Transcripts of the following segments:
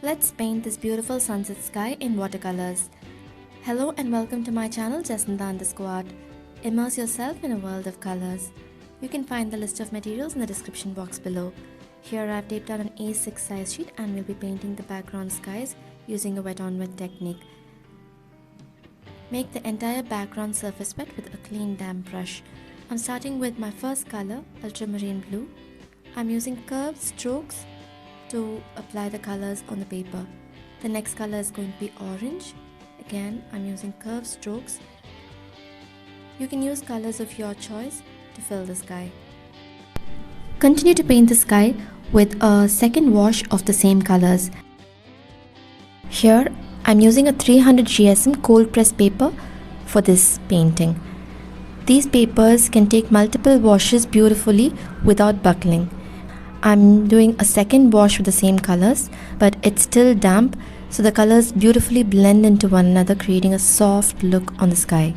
Let's paint this beautiful sunset sky in watercolors. Hello and welcome to my channel Jacinta_art. Immerse yourself in a world of colors. You can find the list of materials in the description box below. Here I've taped out an A6 size sheet and we'll be painting the background skies using a wet on wet technique. Make the entire background surface wet with a clean damp brush. I'm starting with my first color, ultramarine blue. I'm using curved strokes to apply the colors on the paper. The next color is going to be orange. Again, I'm using curved strokes. You can use colors of your choice to fill the sky. Continue to paint the sky with a second wash of the same colors. Here, I'm using a 300 GSM cold pressed paper for this painting. These papers can take multiple washes beautifully without buckling. I'm doing a second wash with the same colors, but it's still damp, so the colors beautifully blend into one another, creating a soft look on the sky.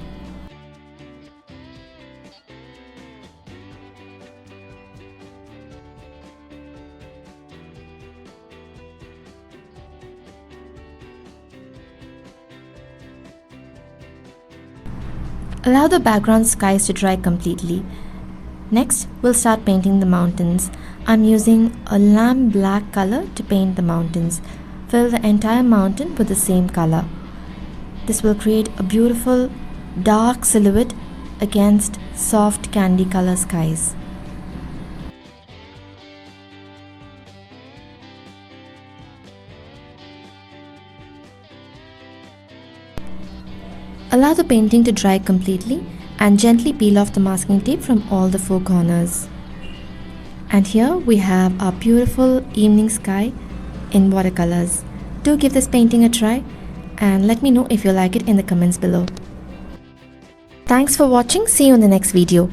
Allow the background skies to dry completely. Next, we'll start painting the mountains. I'm using a lamp black color to paint the mountains. Fill the entire mountain with the same color. This will create a beautiful dark silhouette against soft candy color skies. Allow the painting to dry completely and gently peel off the masking tape from all the four corners. And here we have our beautiful evening sky in watercolors. Do give this painting a try and let me know if you like it in the comments below. Thanks for watching. See you in the next video.